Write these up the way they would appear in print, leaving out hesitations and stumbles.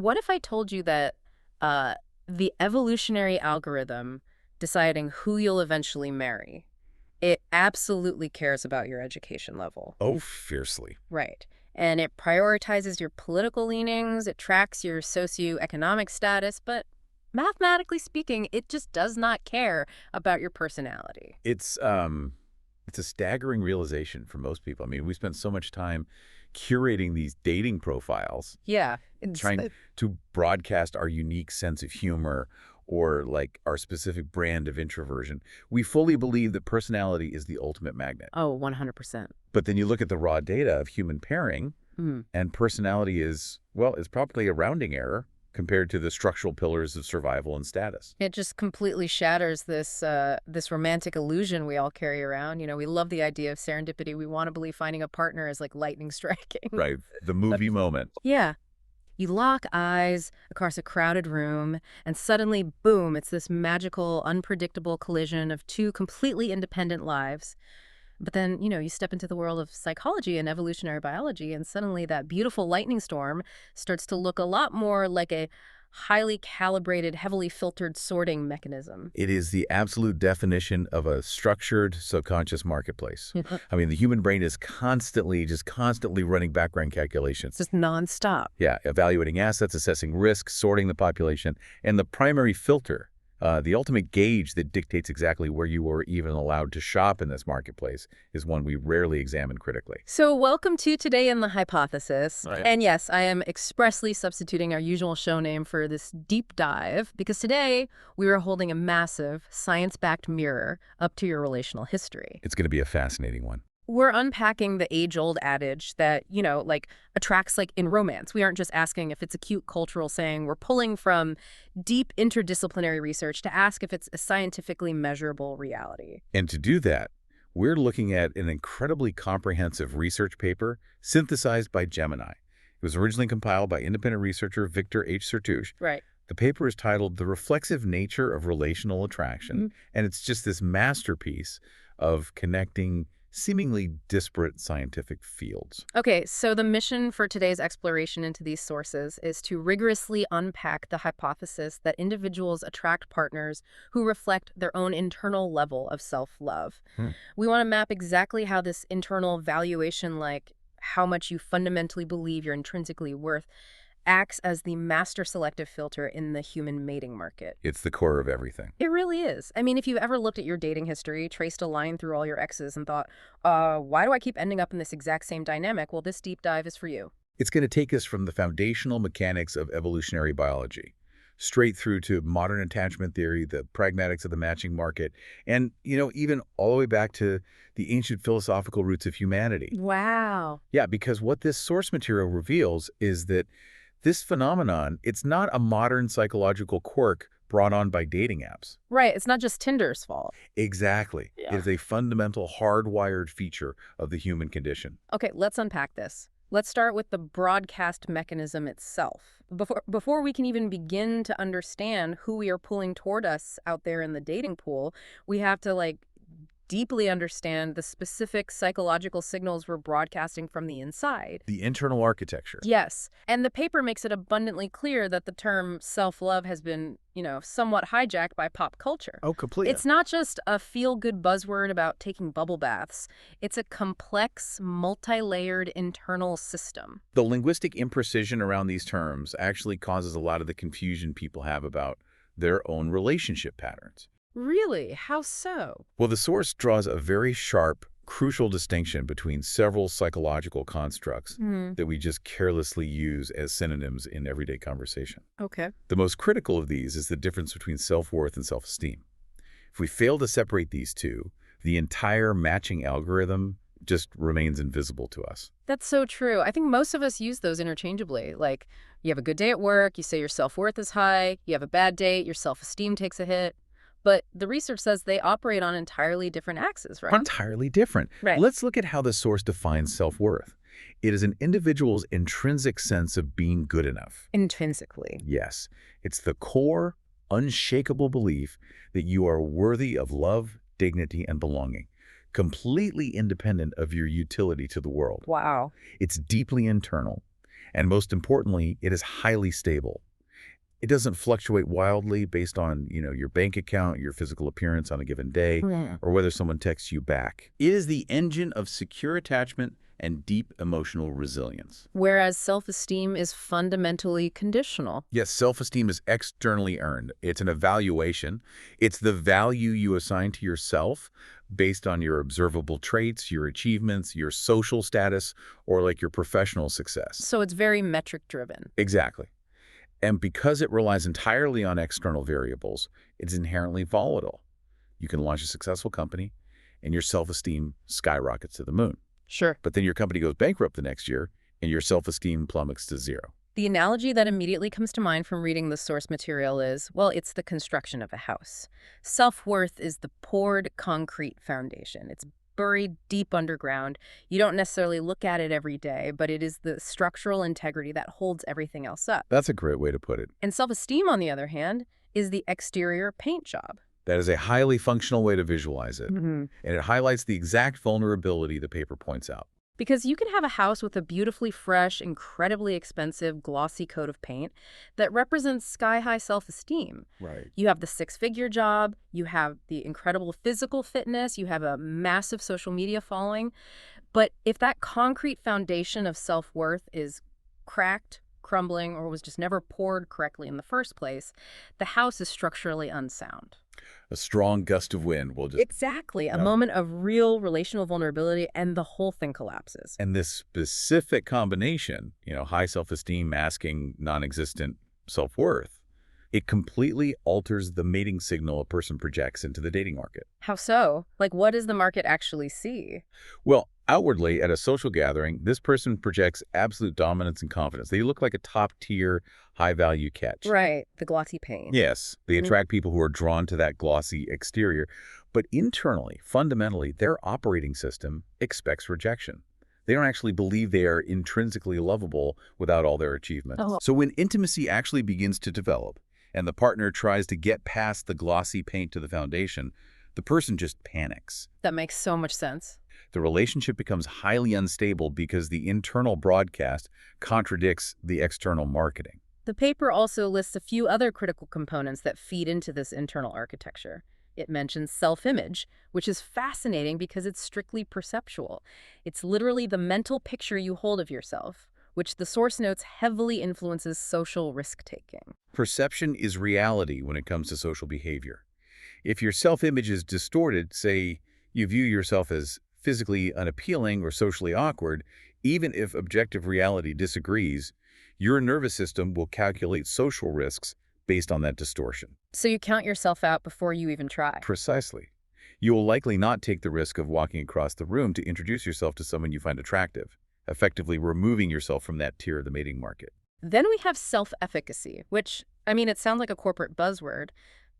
what if I told you that uh, the evolutionary algorithm deciding who you'll eventually marry, it absolutely cares about your education level. Oh, fiercely. Right. And it prioritizes your political leanings, it tracks your socioeconomic status, but mathematically speaking, it just does not care about your personality. It's a staggering realization for most people. I mean, we spend so much time curating these dating profiles, Yeah. trying to broadcast our unique sense of humor or like our specific brand of introversion. We fully believe that personality is the ultimate magnet. Oh, 100%. But then you look at the raw data of human pairing, Mm. and personality is, well, it's probably a rounding error compared to the structural pillars of survival and status. It just completely shatters this romantic illusion we all carry around. We love the idea of serendipity. We want to believe finding a partner is like lightning striking. Right. The movie moment. Yeah. You lock eyes across a crowded room, and suddenly, boom, it's this magical, unpredictable collision of two completely independent lives. But then, you step into the world of psychology and evolutionary biology, and suddenly that beautiful lightning storm starts to look a lot more like a highly calibrated, heavily filtered sorting mechanism. It is the absolute definition of a structured subconscious marketplace. I mean, the human brain is just constantly running background calculations. Just nonstop. Yeah, evaluating assets, assessing risk, sorting the population, and the primary filter, the ultimate gauge that dictates exactly where you are even allowed to shop in this marketplace, is one we rarely examine critically. So welcome to Today in the Hypothesis. Right. And yes, I am expressly substituting our usual show name for this deep dive because today we are holding a massive science-backed mirror up to your relational history. It's going to be a fascinating one. We're unpacking the age-old adage that, attracts like in romance. We aren't just asking if it's a cute cultural saying. We're pulling from deep interdisciplinary research to ask if it's a scientifically measurable reality. And to do that, we're looking at an incredibly comprehensive research paper synthesized by Gemini. It was originally compiled by independent researcher Victor H. Sertouche. Right. The paper is titled The Reflexive Nature of Relational Attraction, and it's just this masterpiece of connecting seemingly disparate scientific fields. Okay, so the mission for today's exploration into these sources is to rigorously unpack the hypothesis that individuals attract partners who reflect their own internal level of self-love. We want to map exactly how this internal valuation, like how much you fundamentally believe you're intrinsically worth, acts as the master selective filter in the human mating market. It's the core of everything. It really is. I mean, if you've ever looked at your dating history, traced a line through all your exes and thought, why do I keep ending up in this exact same dynamic? Well, this deep dive is for you. It's going to take us from the foundational mechanics of evolutionary biology straight through to modern attachment theory, the pragmatics of the matching market, and, even all the way back to the ancient philosophical roots of humanity. Wow. Yeah, because what this source material reveals is that this phenomenon, it's not a modern psychological quirk brought on by dating apps. Right. It's not just Tinder's fault. Exactly. Yeah. It is a fundamental hardwired feature of the human condition. Okay, let's unpack this. Let's start with the broadcast mechanism itself. Before we can even begin to understand who we are pulling toward us out there in the dating pool, we have to deeply understand the specific psychological signals we're broadcasting from the inside. The internal architecture. Yes. And the paper makes it abundantly clear that the term self-love has been, somewhat hijacked by pop culture. Oh, completely. It's not just a feel-good buzzword about taking bubble baths. It's a complex, multi-layered internal system. The linguistic imprecision around these terms actually causes a lot of the confusion people have about their own relationship patterns. Really? How so? Well, the source draws a very sharp, crucial distinction between several psychological constructs that we just carelessly use as synonyms in everyday conversation. Okay. The most critical of these is the difference between self-worth and self-esteem. If we fail to separate these two, the entire matching algorithm just remains invisible to us. That's so true. I think most of us use those interchangeably. Like, you have a good day at work, you say your self-worth is high, you have a bad day, your self-esteem takes a hit. But the research says they operate on entirely different axes, right? Entirely different. Right. Let's look at how the source defines self-worth. It is an individual's intrinsic sense of being good enough. Intrinsically. Yes. It's the core, unshakable belief that you are worthy of love, dignity, and belonging, completely independent of your utility to the world. Wow. It's deeply internal, And most importantly, it is highly stable. It doesn't fluctuate wildly based on, your bank account, your physical appearance on a given day, Yeah. or whether someone texts you back. It is the engine of secure attachment and deep emotional resilience. Whereas self-esteem is fundamentally conditional. Yes, self-esteem is externally earned. It's an evaluation. It's the value you assign to yourself based on your observable traits, your achievements, your social status, or like your professional success. So it's very metric-driven. Exactly. And because it relies entirely on external variables, it's inherently volatile. You can launch a successful company, and your self-esteem skyrockets to the moon. Sure. But then your company goes bankrupt the next year, and your self-esteem plummets to zero. The analogy that immediately comes to mind from reading the source material is, well, it's the construction of a house. Self-worth is the poured concrete foundation. It's buried deep underground. You don't necessarily look at it every day, but it is the structural integrity that holds everything else up. That's a great way to put it. And self-esteem, on the other hand, is the exterior paint job. That is a highly functional way to visualize it. Mm-hmm. And it highlights the exact vulnerability the paper points out. Because you can have a house with a beautifully fresh, incredibly expensive, glossy coat of paint that represents sky-high self-esteem. Right. You have the six-figure job, you have the incredible physical fitness, you have a massive social media following. But if that concrete foundation of self-worth is cracked, crumbling, or was just never poured correctly in the first place, the house is structurally unsound. A strong gust of wind will just... Exactly. A moment of real relational vulnerability, and the whole thing collapses. And this specific combination, high self-esteem masking non-existent self-worth, it completely alters the mating signal a person projects into the dating market. How so? Like, what does the market actually see? Well, outwardly, at a social gathering, this person projects absolute dominance and confidence. They look like a top-tier, high-value catch. Right, the glossy paint. Yes, they attract people who are drawn to that glossy exterior. But internally, fundamentally, their operating system expects rejection. They don't actually believe they are intrinsically lovable without all their achievements. Oh. So when intimacy actually begins to develop, and the partner tries to get past the glossy paint to the foundation, the person just panics. That makes so much sense. The relationship becomes highly unstable because the internal broadcast contradicts the external marketing. The paper also lists a few other critical components that feed into this internal architecture. It mentions self-image, which is fascinating because it's strictly perceptual. It's literally the mental picture you hold of yourself, which the source notes heavily influences social risk-taking. Perception is reality when it comes to social behavior. If your self-image is distorted, say you view yourself as physically unappealing or socially awkward, even if objective reality disagrees, your nervous system will calculate social risks based on that distortion. So you count yourself out before you even try. Precisely. You will likely not take the risk of walking across the room to introduce yourself to someone you find attractive, effectively removing yourself from that tier of the mating market. Then we have self-efficacy, which, it sounds like a corporate buzzword,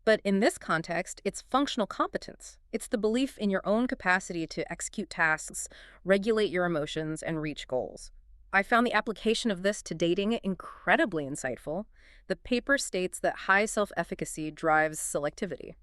but in this context, it's functional competence. It's the belief in your own capacity to execute tasks, regulate your emotions, and reach goals. I found the application of this to dating incredibly insightful. The paper states that high self-efficacy drives selectivity.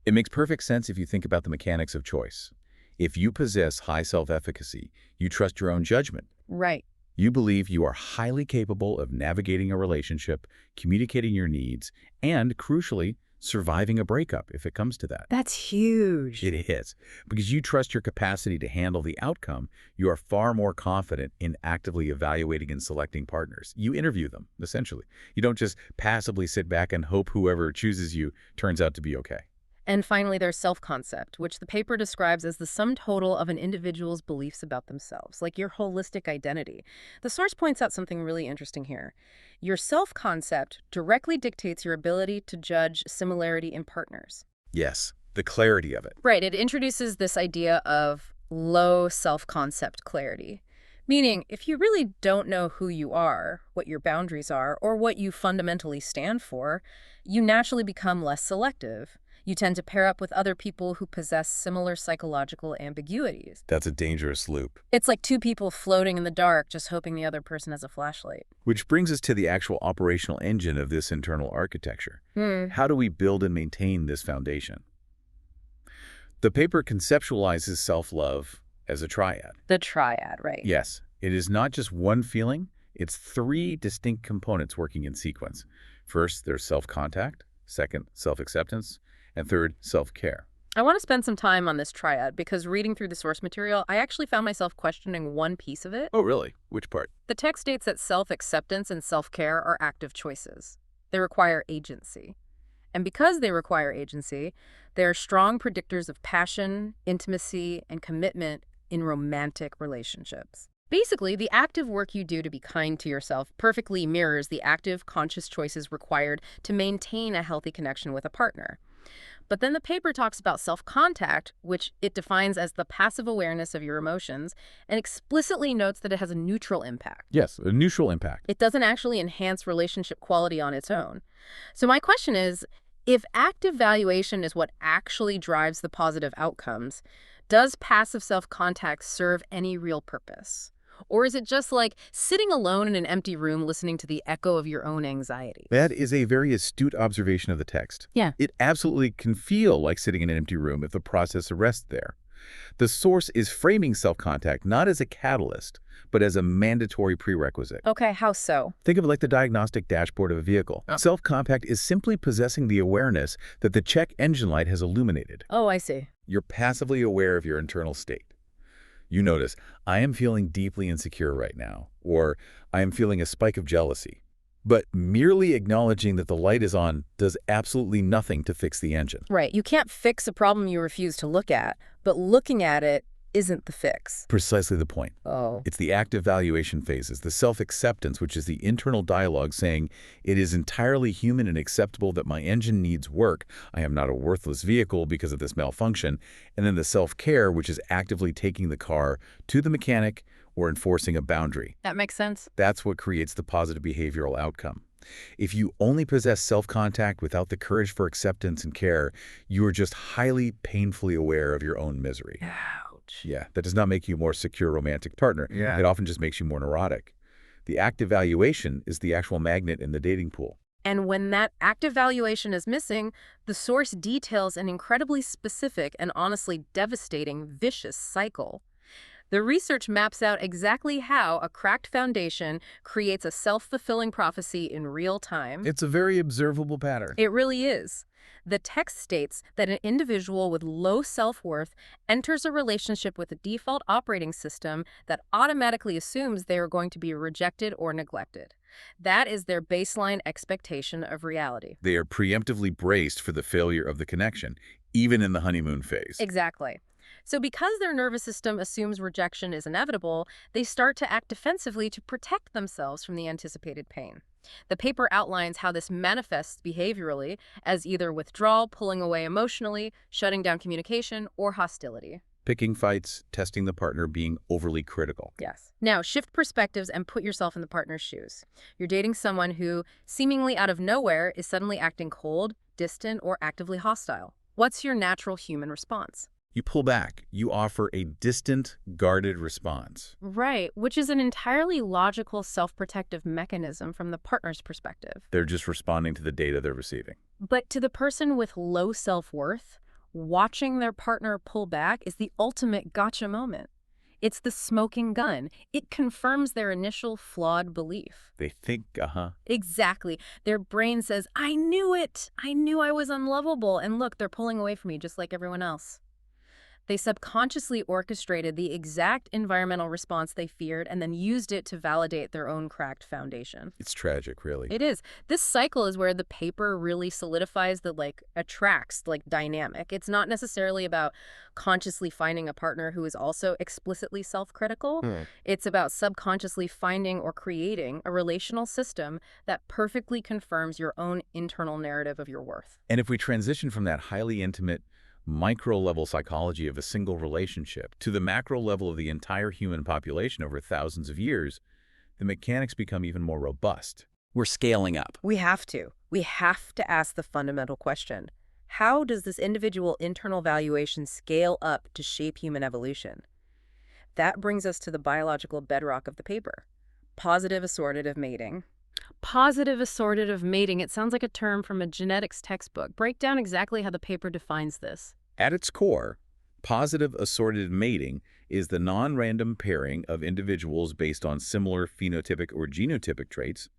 It makes perfect sense if you think about the mechanics of choice. If you possess high self-efficacy, you trust your own judgment. Right. You believe you are highly capable of navigating a relationship, communicating your needs, and, crucially, surviving a breakup if it comes to that. That's huge. It is. Because you trust your capacity to handle the outcome, you are far more confident in actively evaluating and selecting partners. You interview them, essentially. You don't just passively sit back and hope whoever chooses you turns out to be okay. And finally, there's self-concept, which the paper describes as the sum total of an individual's beliefs about themselves, like your holistic identity. The source points out something really interesting here. Your self-concept directly dictates your ability to judge similarity in partners. Yes, the clarity of it. Right, it introduces this idea of low self-concept clarity. Meaning, if you really don't know who you are, what your boundaries are, or what you fundamentally stand for, you naturally become less selective. You tend to pair up with other people who possess similar psychological ambiguities. That's a dangerous loop. It's like two people floating in the dark, just hoping the other person has a flashlight. Which brings us to the actual operational engine of this internal architecture. How do we build and maintain this foundation? The paper conceptualizes self-love as a triad. The triad, right? Yes, it is not just one feeling, It's three distinct components working in sequence. First, there's self-contact. Second, self-acceptance. And third, self-care. I want to spend some time on this triad because reading through the source material, I actually found myself questioning one piece of it. Oh, really? Which part? The text states that self-acceptance and self-care are active choices. They require agency. And because they require agency, they are strong predictors of passion, intimacy, and commitment in romantic relationships. Basically, the active work you do to be kind to yourself perfectly mirrors the active, conscious choices required to maintain a healthy connection with a partner. But then the paper talks about self-contact, which it defines as the passive awareness of your emotions, and explicitly notes that it has a neutral impact. Yes, a neutral impact. It doesn't actually enhance relationship quality on its own. So my question is, if active valuation is what actually drives the positive outcomes, does passive self-contact serve any real purpose? Or is it just like sitting alone in an empty room listening to the echo of your own anxiety? That is a very astute observation of the text. Yeah. It absolutely can feel like sitting in an empty room if the process rests there. The source is framing self-contact not as a catalyst, but as a mandatory prerequisite. Okay, how so? Think of it like the diagnostic dashboard of a vehicle. Self-contact is simply possessing the awareness that the check engine light has illuminated. Oh, I see. You're passively aware of your internal state. You notice, I am feeling deeply insecure right now, or I am feeling a spike of jealousy. But merely acknowledging that the light is on does absolutely nothing to fix the engine. Right. You can't fix a problem you refuse to look at, but looking at it isn't the fix. Precisely the point. Oh. It's the active valuation phases, the self-acceptance, which is the internal dialogue saying, it is entirely human and acceptable that my engine needs work. I am not a worthless vehicle because of this malfunction. And then the self-care, which is actively taking the car to the mechanic or enforcing a boundary. That makes sense. That's what creates the positive behavioral outcome. If you only possess self-contact without the courage for acceptance and care, you are just highly painfully aware of your own misery. Ouch. Yeah, that does not make you a more secure romantic partner. Yeah. It often just makes you more neurotic. The active valuation is the actual magnet in the dating pool. And when that active valuation is missing, the source details an incredibly specific and honestly devastating vicious cycle. The research maps out exactly how a cracked foundation creates a self-fulfilling prophecy in real time. It's a very observable pattern. It really is. The text states that an individual with low self-worth enters a relationship with a default operating system that automatically assumes they are going to be rejected or neglected. That is their baseline expectation of reality. They are preemptively braced for the failure of the connection, even in the honeymoon phase. Exactly. So because their nervous system assumes rejection is inevitable, they start to act defensively to protect themselves from the anticipated pain. The paper outlines how this manifests behaviorally as either withdrawal, pulling away emotionally, shutting down communication, or hostility. Picking fights, testing the partner, being overly critical. Yes. Now, shift perspectives and put yourself in the partner's shoes. You're dating someone who, seemingly out of nowhere, is suddenly acting cold, distant, or actively hostile. What's your natural human response? You pull back. You offer a distant, guarded response. Right, which is an entirely logical self-protective mechanism from the partner's perspective. They're just responding to the data they're receiving. But to the person with low self-worth, watching their partner pull back is the ultimate gotcha moment. It's the smoking gun. It confirms their initial flawed belief. They think, Exactly. Their brain says, I knew it. I knew I was unlovable. And look, they're pulling away from me just like everyone else. They subconsciously orchestrated the exact environmental response they feared and then used it to validate their own cracked foundation. It's tragic, really. It is. This cycle is where the paper really solidifies the, attracts, dynamic. It's not necessarily about consciously finding a partner who is also explicitly self-critical. It's about subconsciously finding or creating a relational system that perfectly confirms your own internal narrative of your worth. And if we transition from that highly intimate, micro-level psychology of a single relationship to the macro level of the entire human population over thousands of years, the mechanics become even more robust. We're scaling up. We have to. We have to ask the fundamental question. How does this individual internal valuation scale up to shape human evolution? That brings us to the biological bedrock of the paper. Positive assortative mating. Positive assortative mating. It sounds like a term from a genetics textbook. Break down exactly how the paper defines this. At its core, positive assortative mating is the non-random pairing of individuals based on similar phenotypic or genotypic traits.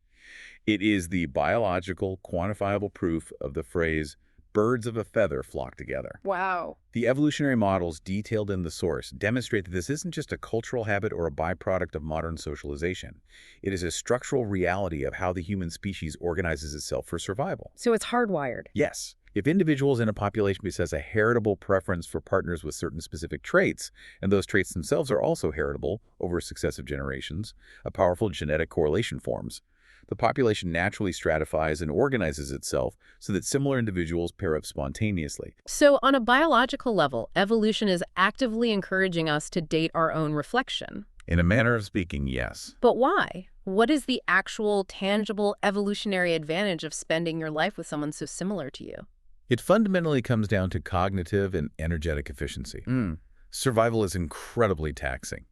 It is the biological, quantifiable proof of the phrase, birds of a feather flock together. Wow. The evolutionary models detailed in the source demonstrate that this isn't just a cultural habit or a byproduct of modern socialization. It is a structural reality of how the human species organizes itself for survival. So it's hardwired. Yes, if individuals in a population possess a heritable preference for partners with certain specific traits, and those traits themselves are also heritable over successive generations, a powerful genetic correlation forms. The population naturally stratifies and organizes itself so that similar individuals pair up spontaneously. So on a biological level, evolution is actively encouraging us to date our own reflection. In a manner of speaking, yes. But why? What is the actual, tangible, evolutionary advantage of spending your life with someone so similar to you? It fundamentally comes down to cognitive and energetic efficiency. Survival is incredibly taxing.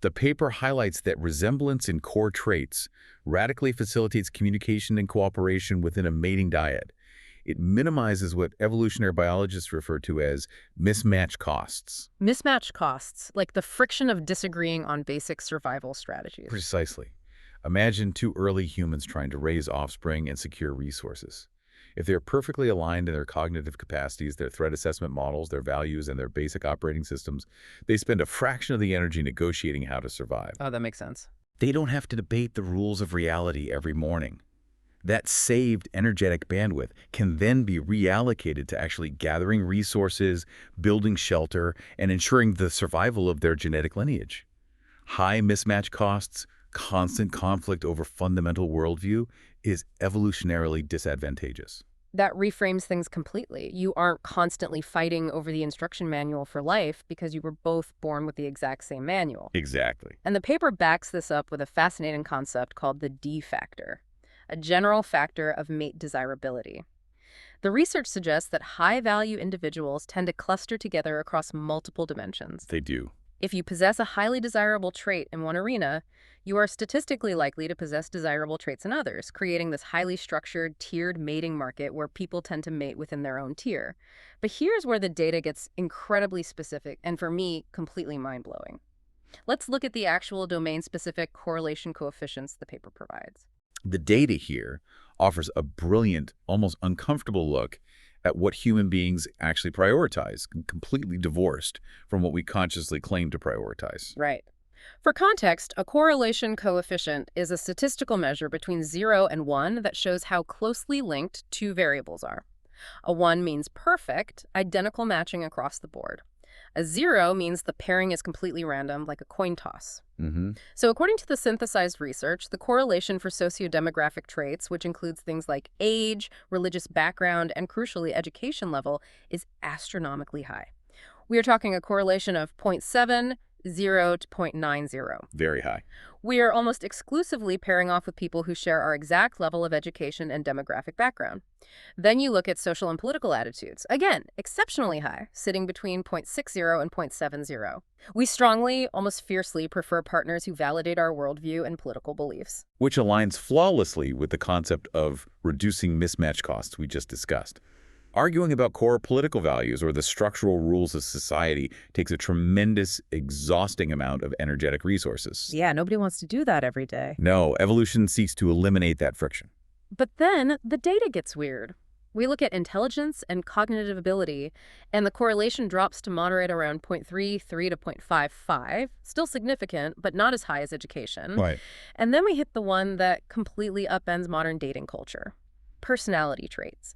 The paper highlights that resemblance in core traits radically facilitates communication and cooperation within a mating dyad. It minimizes what evolutionary biologists refer to as mismatch costs. Mismatch costs, like the friction of disagreeing on basic survival strategies. Precisely. Imagine two early humans trying to raise offspring and secure resources. If they're perfectly aligned in their cognitive capacities, their threat assessment models, their values, and their basic operating systems, they spend a fraction of the energy negotiating how to survive. Oh, that makes sense. They don't have to debate the rules of reality every morning. That saved energetic bandwidth can then be reallocated to actually gathering resources, building shelter, and ensuring the survival of their genetic lineage. High mismatch costs, constant conflict over fundamental worldview is evolutionarily disadvantageous. That reframes things completely. You aren't constantly fighting over the instruction manual for life because you were both born with the exact same manual. Exactly. And the paper backs this up with a fascinating concept called the D factor, a general factor of mate desirability. The research suggests that high-value individuals tend to cluster together across multiple dimensions. They do. If you possess a highly desirable trait in one arena, you are statistically likely to possess desirable traits in others, creating this highly structured, tiered mating market where people tend to mate within their own tier. But here's where the data gets incredibly specific and, for me, completely mind-blowing. Let's look at the actual domain-specific correlation coefficients the paper provides. The data here offers a brilliant, almost uncomfortable look at what human beings actually prioritize, completely divorced from what we consciously claim to prioritize. Right. For context, a correlation coefficient is a statistical measure between 0 and 1 that shows how closely linked two variables are. A 1 means perfect, identical matching across the board. A 0 means the pairing is completely random, like a coin toss. So according to the synthesized research, the correlation for sociodemographic traits, which includes things like age, religious background, and crucially education level, is astronomically high. We are talking a correlation of 0.70 to 0.90. Very high. We are almost exclusively pairing off with people who share our exact level of education and demographic background. Then you look at social and political attitudes. Again, exceptionally high, sitting between 0.60 and 0.70. We strongly, almost fiercely, prefer partners who validate our worldview and political beliefs. Which aligns flawlessly with the concept of reducing mismatch costs we just discussed. Arguing about core political values or the structural rules of society takes a tremendous, exhausting amount of energetic resources. Yeah, nobody wants to do that every day. No, evolution seeks to eliminate that friction. But then the data gets weird. We look at intelligence and cognitive ability, and the correlation drops to moderate around 0.33 to 0.55, still significant, but not as high as education. Right. And then we hit the one that completely upends modern dating culture: personality traits.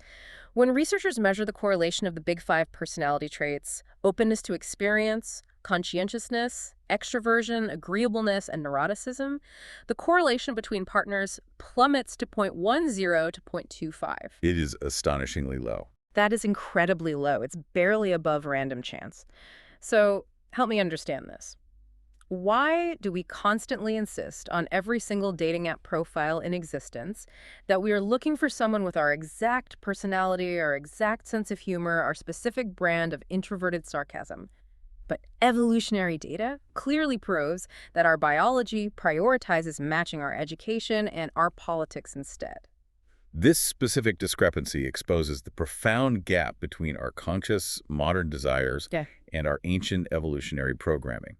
When researchers measure the correlation of the big 5 personality traits, openness to experience, conscientiousness, extroversion, agreeableness, and neuroticism, the correlation between partners plummets to 0.10 to 0.25. It is astonishingly low. That is incredibly low. It's barely above random chance. So help me understand this. Why do we constantly insist on every single dating app profile in existence that we are looking for someone with our exact personality, our exact sense of humor, our specific brand of introverted sarcasm? But evolutionary data clearly proves that our biology prioritizes matching our education and our politics instead. This specific discrepancy exposes the profound gap between our conscious modern desires Yeah. and our ancient evolutionary programming.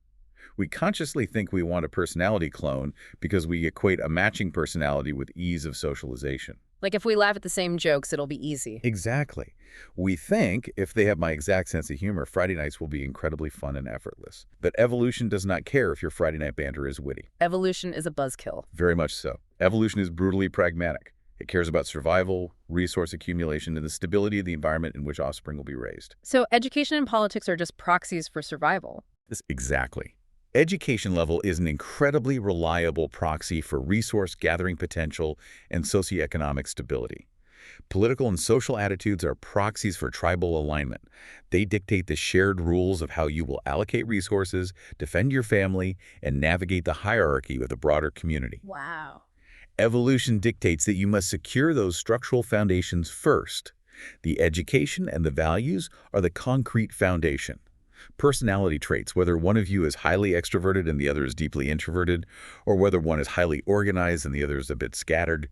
We consciously think we want a personality clone because we equate a matching personality with ease of socialization. Like if we laugh at the same jokes, it'll be easy. Exactly. We think if they have my exact sense of humor, Friday nights will be incredibly fun and effortless. But evolution does not care if your Friday night banter is witty. Evolution is a buzzkill. Very much so. Evolution is brutally pragmatic. It cares about survival, resource accumulation, and the stability of the environment in which offspring will be raised. So education and politics are just proxies for survival. Exactly. Education level is an incredibly reliable proxy for resource gathering potential and socioeconomic stability. Political and social attitudes are proxies for tribal alignment. They dictate the shared rules of how you will allocate resources, defend your family, and navigate the hierarchy with a broader community. Wow. Evolution dictates that you must secure those structural foundations first. The education and the values are the concrete foundation. Personality traits, whether one of you is highly extroverted and the other is deeply introverted, or whether one is highly organized and the other is a bit scattered,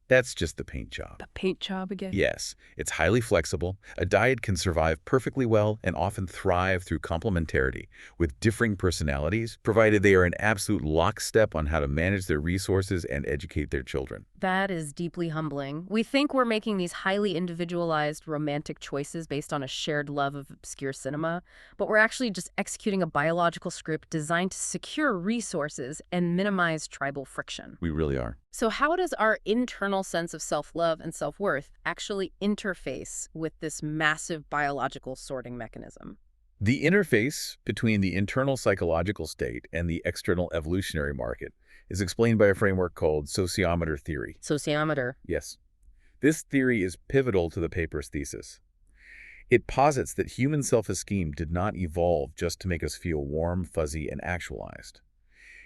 that's just the paint job. The paint job again? Yes, it's highly flexible. A diet can survive perfectly well and often thrive through complementarity with differing personalities, provided they are in absolute lockstep on how to manage their resources and educate their children. That is deeply humbling. We think we're making these highly individualized romantic choices based on a shared love of obscure cinema, but we're actually just executing a biological script designed to secure resources and minimize tribal friction. We really are. So how does our internal sense of self-love and self-worth actually interface with this massive biological sorting mechanism? The interface between the internal psychological state and the external evolutionary market is explained by a framework called sociometer theory. Sociometer. Yes. This theory is pivotal to the paper's thesis. It posits that human self-esteem did not evolve just to make us feel warm, fuzzy, and actualized.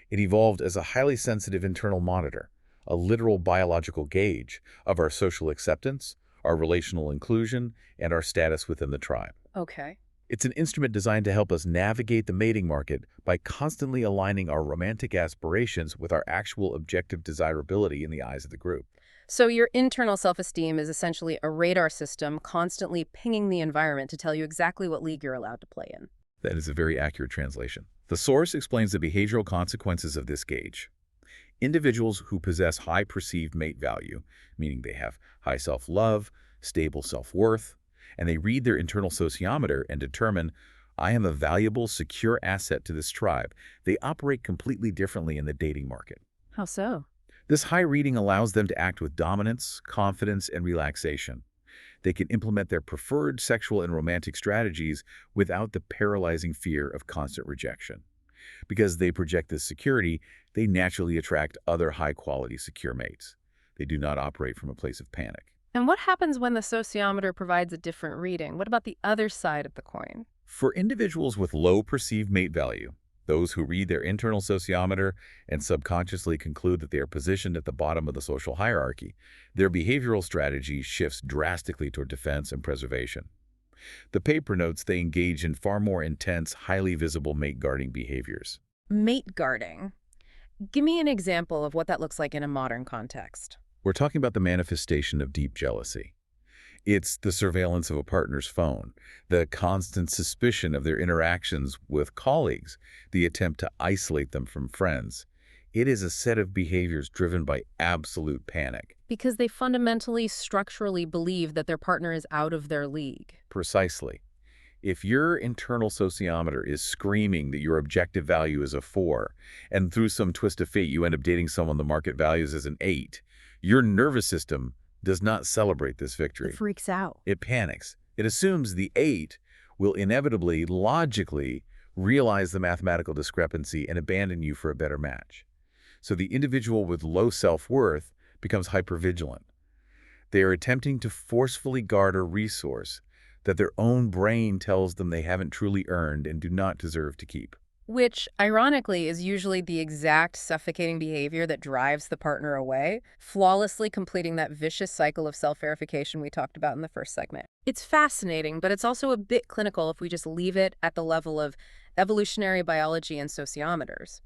It evolved as a highly sensitive internal monitor, a literal biological gauge of our social acceptance, our relational inclusion, and our status within the tribe. Okay. It's an instrument designed to help us navigate the mating market by constantly aligning our romantic aspirations with our actual objective desirability in the eyes of the group. So your internal self-esteem is essentially a radar system constantly pinging the environment to tell you exactly what league you're allowed to play in. That is a very accurate translation. The source explains the behavioral consequences of this gauge. Individuals who possess high perceived mate value, meaning they have high self-love, stable self-worth, and they read their internal sociometer and determine, I am a valuable, secure asset to this tribe, they operate completely differently in the dating market. How so? This high reading allows them to act with dominance, confidence, and relaxation. They can implement their preferred sexual and romantic strategies without the paralyzing fear of constant rejection. Because they project this security, they naturally attract other high-quality secure mates. They do not operate from a place of panic. And what happens when the sociometer provides a different reading? What about the other side of the coin? For individuals with low perceived mate value, those who read their internal sociometer and subconsciously conclude that they are positioned at the bottom of the social hierarchy, their behavioral strategy shifts drastically toward defense and preservation. The paper notes they engage in far more intense, highly visible mate-guarding behaviors. Mate guarding. Give me an example of what that looks like in a modern context. We're talking about the manifestation of deep jealousy. It's the surveillance of a partner's phone, the constant suspicion of their interactions with colleagues, the attempt to isolate them from friends. It is a set of behaviors driven by absolute panic. Because they fundamentally, structurally believe that their partner is out of their league. Precisely. If your internal sociometer is screaming that your objective value is a 4, and through some twist of fate you end up dating someone the market values as an 8, your nervous system does not celebrate this victory. It freaks out. It panics. It assumes the 8 will inevitably, logically, realize the mathematical discrepancy and abandon you for a better match. So the individual with low self-worth becomes hypervigilant. They are attempting to forcefully guard a resource that their own brain tells them they haven't truly earned and do not deserve to keep. Which, ironically, is usually the exact suffocating behavior that drives the partner away, flawlessly completing that vicious cycle of self-verification we talked about in the first segment. It's fascinating, but it's also a bit clinical if we just leave it at the level of evolutionary biology and sociometers.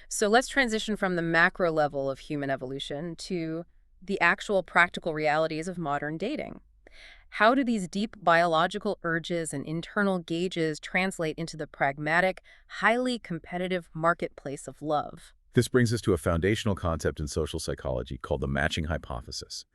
So let's transition from the macro level of human evolution to the actual practical realities of modern dating. How do these deep biological urges and internal gauges translate into the pragmatic, highly competitive marketplace of love? This brings us to a foundational concept in social psychology called the matching hypothesis,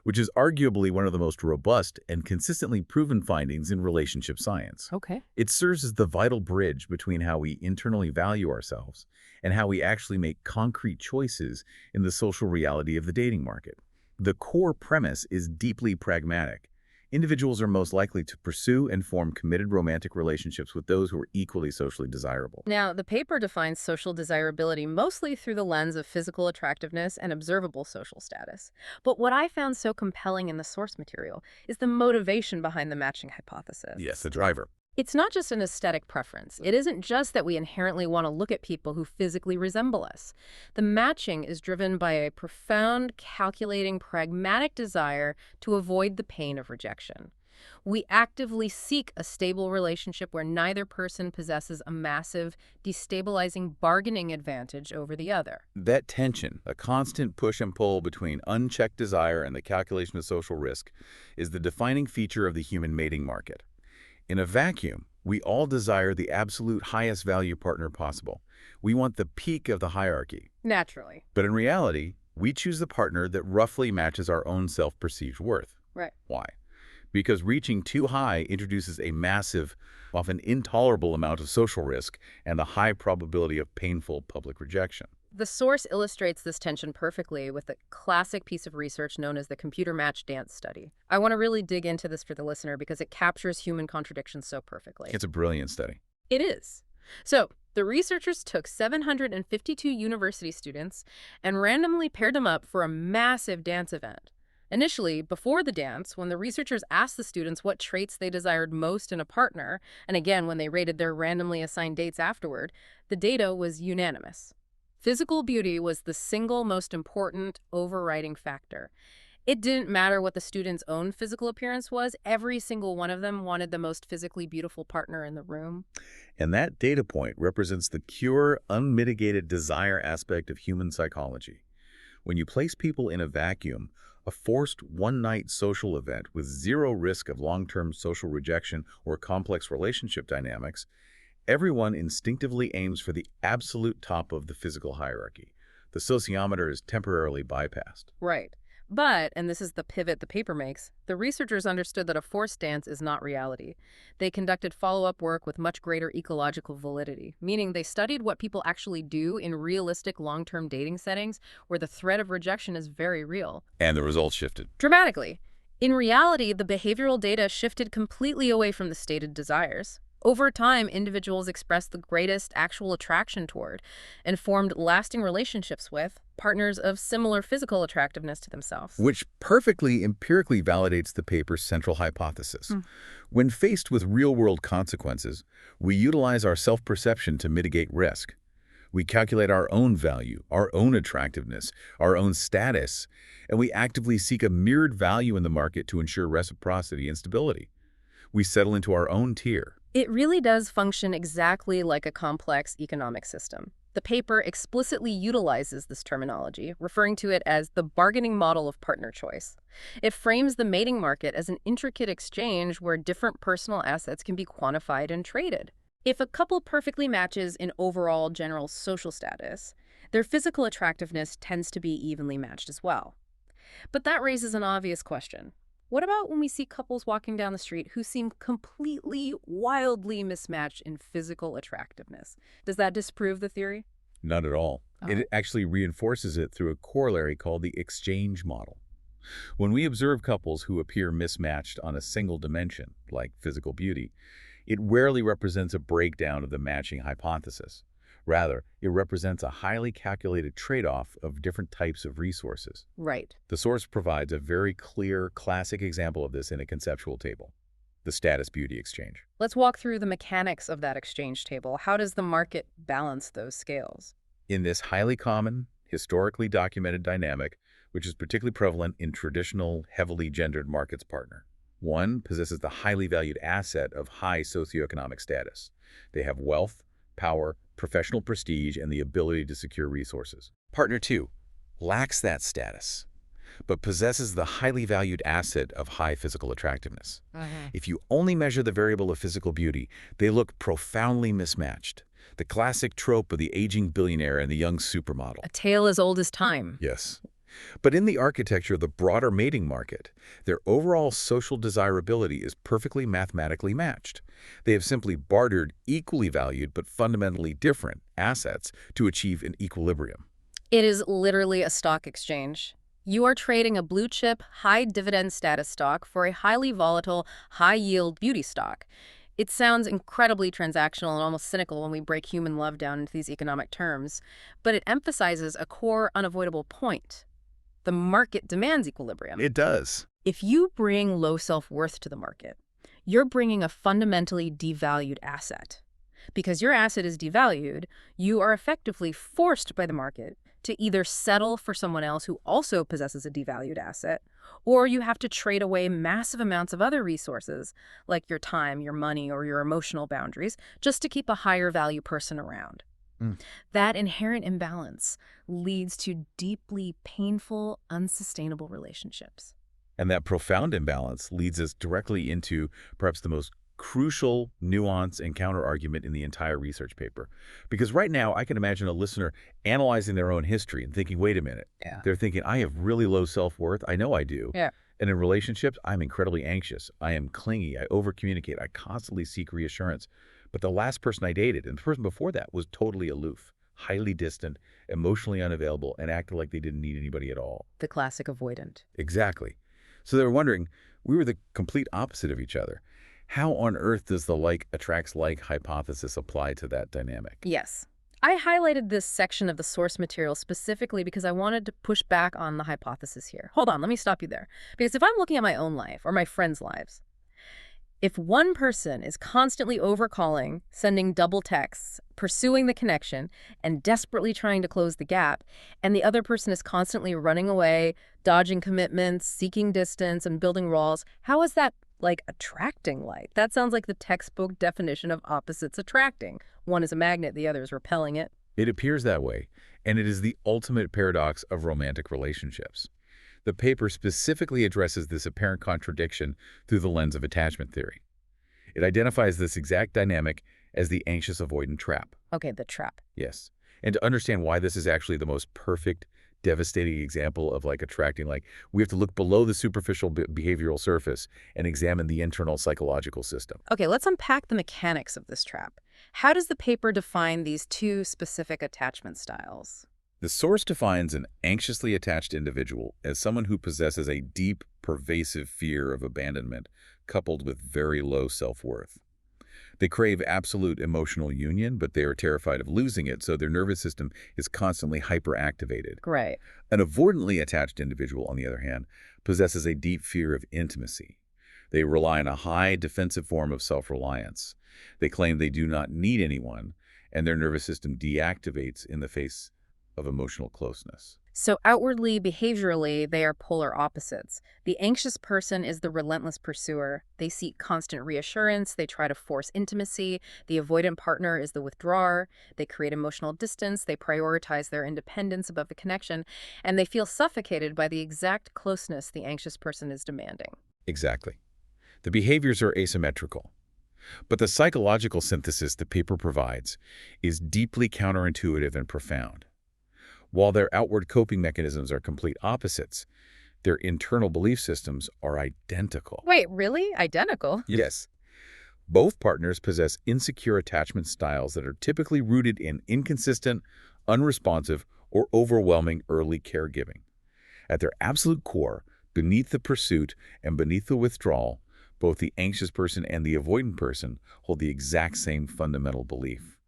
which is arguably one of the most robust and consistently proven findings in relationship science. Okay. It serves as the vital bridge between how we internally value ourselves and how we actually make concrete choices in the social reality of the dating market. The core premise is deeply pragmatic. Individuals are most likely to pursue and form committed romantic relationships with those who are equally socially desirable. Now, the paper defines social desirability mostly through the lens of physical attractiveness and observable social status. But what I found so compelling in the source material is the motivation behind the matching hypothesis. Yes, the driver. It's not just an aesthetic preference. It isn't just that we inherently want to look at people who physically resemble us. The matching is driven by a profound, calculating, pragmatic desire to avoid the pain of rejection. We actively seek a stable relationship where neither person possesses a massive, destabilizing bargaining advantage over the other. That tension, a constant push and pull between unchecked desire and the calculation of social risk, is the defining feature of the human mating market. In a vacuum, we all desire the absolute highest value partner possible. We want the peak of the hierarchy. Naturally. But in reality, we choose the partner that roughly matches our own self-perceived worth. Right. Why? Because reaching too high introduces a massive, often intolerable amount of social risk and the high probability of painful public rejection. The source illustrates this tension perfectly with a classic piece of research known as the computer match dance study. I want to really dig into this for the listener because it captures human contradictions so perfectly. It's a brilliant study. It is. So, the researchers took 752 university students and randomly paired them up for a massive dance event. Initially, before the dance, when the researchers asked the students what traits they desired most in a partner, and again when they rated their randomly assigned dates afterward, the data was unanimous. Physical beauty was the single most important overriding factor. It didn't matter what the student's own physical appearance was. Every single one of them wanted the most physically beautiful partner in the room. And that data point represents the pure, unmitigated desire aspect of human psychology. When you place people in a vacuum, a forced one-night social event with zero risk of long-term social rejection or complex relationship dynamics, everyone instinctively aims for the absolute top of the physical hierarchy. The sociometer is temporarily bypassed. Right. But, and this is the pivot the paper makes, the researchers understood that a forced dance is not reality. They conducted follow-up work with much greater ecological validity, meaning they studied what people actually do in realistic long-term dating settings where the threat of rejection is very real. And the results shifted. Dramatically. In reality, the behavioral data shifted completely away from the stated desires. Over time, individuals expressed the greatest actual attraction toward and formed lasting relationships with partners of similar physical attractiveness to themselves. Which perfectly empirically validates the paper's central hypothesis. When faced with real-world consequences, we utilize our self-perception to mitigate risk. We calculate our own value, our own attractiveness, our own status, and we actively seek a mirrored value in the market to ensure reciprocity and stability. We settle into our own tier. It really does function exactly like a complex economic system. The paper explicitly utilizes this terminology, referring to it as the bargaining model of partner choice. It frames the mating market as an intricate exchange where different personal assets can be quantified and traded. If a couple perfectly matches in overall general social status, their physical attractiveness tends to be evenly matched as well. But that raises an obvious question. What about when we see couples walking down the street who seem completely, wildly mismatched in physical attractiveness? Does that disprove the theory? Not at all. Oh. It actually reinforces it through a corollary called the exchange model. When we observe couples who appear mismatched on a single dimension, like physical beauty, it rarely represents a breakdown of the matching hypothesis. Rather, it represents a highly calculated trade-off of different types of resources. Right. The source provides a very clear, classic example of this in a conceptual table, the status beauty exchange. Let's walk through the mechanics of that exchange table. How does the market balance those scales? In this highly common, historically documented dynamic, which is particularly prevalent in traditional, heavily gendered markets partner, one possesses the highly valued asset of high socioeconomic status. They have wealth, power, professional prestige, and the ability to secure resources. Partner 2 lacks that status. but possesses the highly valued asset of high physical attractiveness. Hmm. If you only measure the variable of physical beauty, they look profoundly mismatched. The classic trope of the aging billionaire and the young supermodel. A tale as old as time. Yes. But in the architecture of the broader mating market, their overall social desirability is perfectly mathematically matched. They have simply bartered equally valued but fundamentally different assets to achieve an equilibrium. It is literally a stock exchange. You are trading a blue chip, high dividend status stock for a highly volatile, high yield beauty stock. It sounds incredibly transactional and almost cynical when we break human love down into these economic terms, but it emphasizes a core, unavoidable point. The market demands equilibrium. It does. If you bring low self-worth to the market, you're bringing a fundamentally devalued asset. Because your asset is devalued, you are effectively forced by the market to either settle for someone else who also possesses a devalued asset, or you have to trade away massive amounts of other resources, like your time, your money, or your emotional boundaries, just to keep a higher value person around. Mm. That inherent imbalance leads to deeply painful, unsustainable relationships. And that profound imbalance leads us directly into perhaps the most crucial nuance and counter-argument in the entire research paper. Because right now, I can imagine a listener analyzing their own history and thinking, wait a minute. Yeah. They're thinking, I have really low self-worth. I know I do. Yeah. And in relationships, I'm incredibly anxious. I am clingy. I overcommunicate. I constantly seek reassurance. But the last person I dated, and the person before that, was totally aloof, highly distant, emotionally unavailable, and acted like they didn't need anybody at all. The classic avoidant. Exactly. So they were wondering, we were the complete opposite of each other. How on earth does the like attracts like hypothesis apply to that dynamic? Yes. I highlighted this section of the source material specifically because I wanted to push back on the hypothesis here. Hold on, let me stop you there. Because if I'm looking at my own life or my friends' lives, if one person is constantly overcalling, sending double texts, pursuing the connection, and desperately trying to close the gap, and the other person is constantly running away, dodging commitments, seeking distance, and building walls, how is that, like, attracting like? That sounds like the textbook definition of opposites attracting. One is a magnet, the other is repelling it. It appears that way, and it is the ultimate paradox of romantic relationships. The paper specifically addresses this apparent contradiction through the lens of attachment theory. It identifies this exact dynamic as the anxious-avoidant trap. Okay, the trap. Yes. And to understand why this is actually the most perfect, devastating example of like attracting, like we have to look below the superficial behavioral surface and examine the internal psychological system. Okay, let's unpack the mechanics of this trap. How does the paper define these two specific attachment styles? The source defines an anxiously attached individual as someone who possesses a deep, pervasive fear of abandonment coupled with very low self-worth. They crave absolute emotional union, but they are terrified of losing it, so their nervous system is constantly hyperactivated. Great. An avoidantly attached individual, on the other hand, possesses a deep fear of intimacy. They rely on a high defensive form of self-reliance. They claim they do not need anyone, and their nervous system deactivates in the face of emotional closeness. So outwardly, behaviorally, they are polar opposites. The anxious person is the relentless pursuer. They seek constant reassurance. They try to force intimacy. The avoidant partner is the withdrawer. They create emotional distance. They prioritize their independence above the connection. And they feel suffocated by the exact closeness the anxious person is demanding. Exactly. The behaviors are asymmetrical. But the psychological synthesis the paper provides is deeply counterintuitive and profound. While their outward coping mechanisms are complete opposites, their internal belief systems are identical. Wait, really? Identical? Yes. Both partners possess insecure attachment styles that are typically rooted in inconsistent, unresponsive, or overwhelming early caregiving. At their absolute core, beneath the pursuit and beneath the withdrawal, both the anxious person and the avoidant person hold the exact same fundamental belief.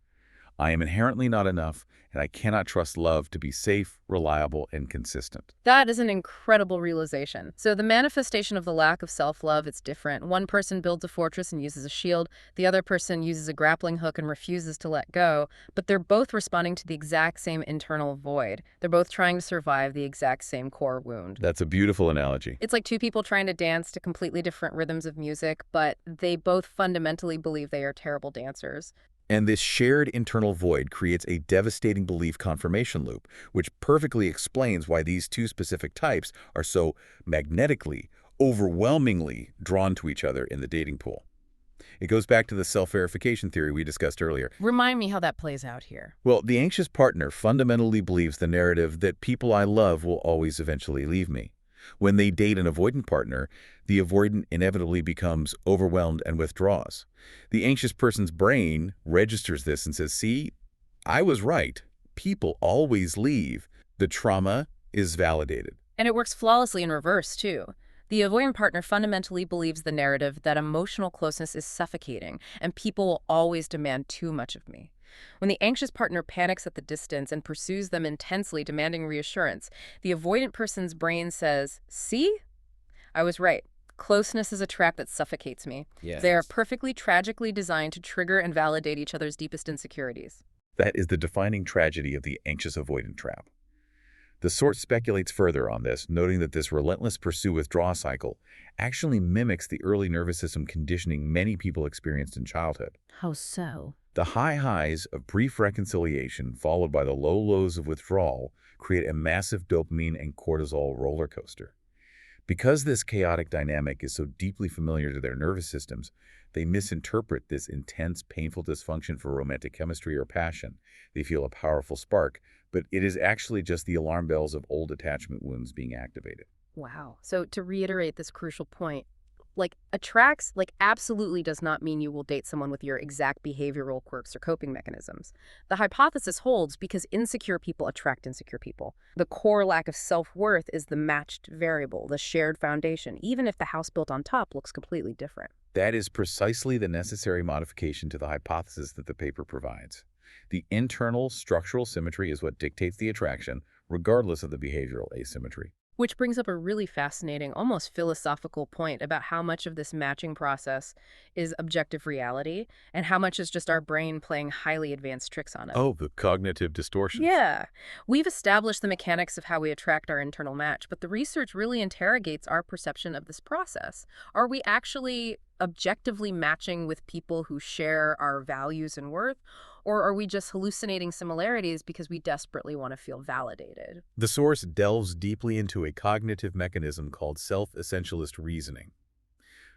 I am inherently not enough, and I cannot trust love to be safe, reliable, and consistent. That is an incredible realization. So the manifestation of the lack of self-love is different. One person builds a fortress and uses a shield. The other person uses a grappling hook and refuses to let go. But they're both responding to the exact same internal void. They're both trying to survive the exact same core wound. That's a beautiful analogy. It's like two people trying to dance to completely different rhythms of music, but they both fundamentally believe they are terrible dancers. And this shared internal void creates a devastating belief confirmation loop, which perfectly explains why these two specific types are so magnetically, overwhelmingly drawn to each other in the dating pool. It goes back to the self-verification theory we discussed earlier. Remind me how that plays out here. Well, the anxious partner fundamentally believes the narrative that people I love will always eventually leave me. When they date an avoidant partner, the avoidant inevitably becomes overwhelmed and withdraws. The anxious person's brain registers this and says, see, I was right. People always leave. The trauma is validated. And it works flawlessly in reverse, too. The avoidant partner fundamentally believes the narrative that emotional closeness is suffocating and people will always demand too much of me. When the anxious partner panics at the distance and pursues them intensely, demanding reassurance, the avoidant person's brain says, see? I was right. Closeness is a trap that suffocates me. Yes. They are perfectly tragically designed to trigger and validate each other's deepest insecurities. That is the defining tragedy of the anxious-avoidant trap. The source speculates further on this, noting that this relentless pursue-withdraw cycle actually mimics the early nervous system conditioning many people experienced in childhood. How so? The high highs of brief reconciliation followed by the low lows of withdrawal create a massive dopamine and cortisol roller coaster. Because this chaotic dynamic is so deeply familiar to their nervous systems, they misinterpret this intense, painful dysfunction for romantic chemistry or passion. They feel a powerful spark, but it is actually just the alarm bells of old attachment wounds being activated. Wow. So to reiterate this crucial point, attracts, absolutely does not mean you will date someone with your exact behavioral quirks or coping mechanisms. The hypothesis holds because insecure people attract insecure people. The core lack of self-worth is the matched variable, the shared foundation, even if the house built on top looks completely different. That is precisely the necessary modification to the hypothesis that the paper provides. The internal structural symmetry is what dictates the attraction, regardless of the behavioral asymmetry. Which brings up a really fascinating, almost philosophical point about how much of this matching process is objective reality and how much is just our brain playing highly advanced tricks on it. Oh, the cognitive distortions. Yeah. We've established the mechanics of how we attract our internal match, but the research really interrogates our perception of this process. Are we actually objectively matching with people who share our values and worth? Or are we just hallucinating similarities because we desperately want to feel validated? The source delves deeply into a cognitive mechanism called self-essentialist reasoning.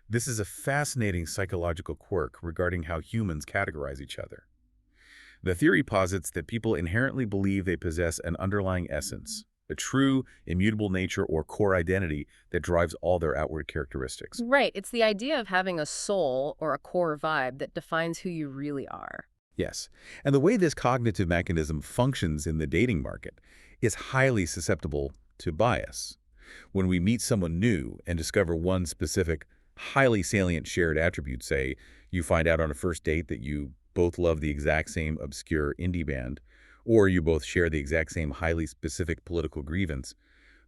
This is a fascinating psychological quirk regarding how humans categorize each other. The theory posits that people inherently believe they possess an underlying essence, a true, immutable nature or core identity that drives all their outward characteristics. Right. It's the idea of having a soul or a core vibe that defines who you really are. Yes, and the way this cognitive mechanism functions in the dating market is highly susceptible to bias. When we meet someone new and discover one specific, highly salient shared attribute, say, you find out on a first date that you both love the exact same obscure indie band, or you both share the exact same highly specific political grievance,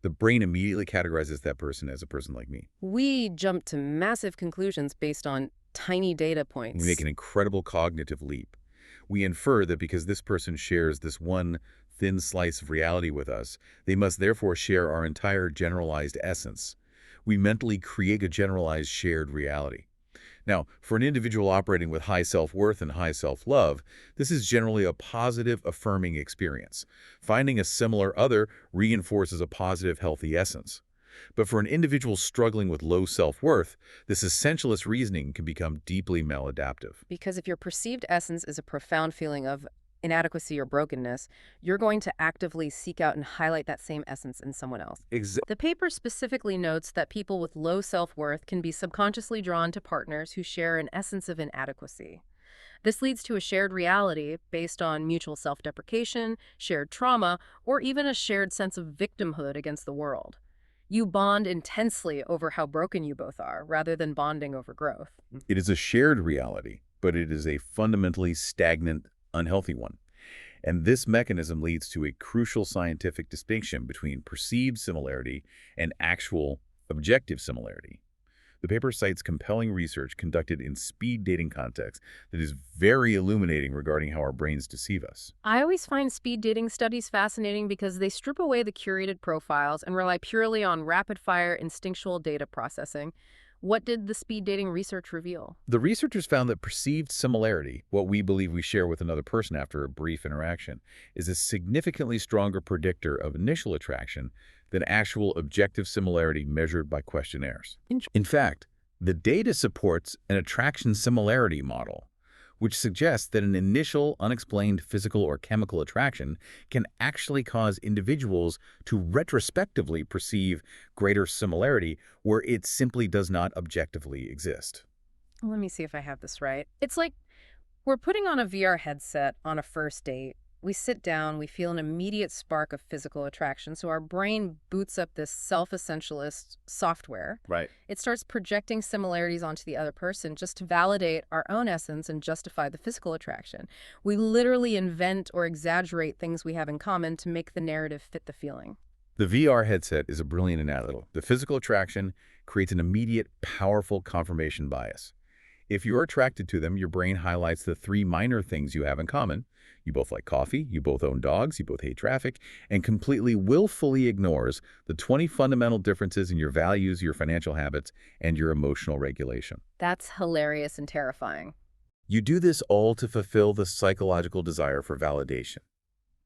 the brain immediately categorizes that person as a person like me. We jump to massive conclusions based on tiny data points. We make an incredible cognitive leap. We infer that because this person shares this one thin slice of reality with us, they must therefore share our entire generalized essence. We mentally create a generalized shared reality. Now, for an individual operating with high self-worth and high self-love, this is generally a positive, affirming experience. Finding a similar other reinforces a positive, healthy essence. But for an individual struggling with low self-worth, this essentialist reasoning can become deeply maladaptive. Because if your perceived essence is a profound feeling of inadequacy or brokenness, you're going to actively seek out and highlight that same essence in someone else. The paper specifically notes that people with low self-worth can be subconsciously drawn to partners who share an essence of inadequacy. This leads to a shared reality based on mutual self-deprecation, shared trauma, or even a shared sense of victimhood against the world. You bond intensely over how broken you both are, rather than bonding over growth. It is a shared reality, but it is a fundamentally stagnant, unhealthy one. And this mechanism leads to a crucial scientific distinction between perceived similarity and actual objective similarity. The paper cites compelling research conducted in speed dating contexts that is very illuminating regarding how our brains deceive us. I always find speed dating studies fascinating because they strip away the curated profiles and rely purely on rapid-fire instinctual data processing. What did the speed dating research reveal? The researchers found that perceived similarity, what we believe we share with another person after a brief interaction, is a significantly stronger predictor of initial attraction than actual objective similarity measured by questionnaires. In fact, the data supports an attraction similarity model, which suggests that an initial unexplained physical or chemical attraction can actually cause individuals to retrospectively perceive greater similarity where it simply does not objectively exist. Let me see if I have this right. It's like we're putting on a VR headset on a first date. We sit down, we feel an immediate spark of physical attraction, so our brain boots up this self-essentialist software. Right. It starts projecting similarities onto the other person just to validate our own essence and justify the physical attraction. We literally invent or exaggerate things we have in common to make the narrative fit the feeling. The VR headset is a brilliant analogy. The physical attraction creates an immediate, powerful confirmation bias. If you're attracted to them, your brain highlights the three minor things you have in common. You both like coffee, you both own dogs, you both hate traffic, and completely willfully ignores the 20 fundamental differences in your values, your financial habits, and your emotional regulation. That's hilarious and terrifying. You do this all to fulfill the psychological desire for validation.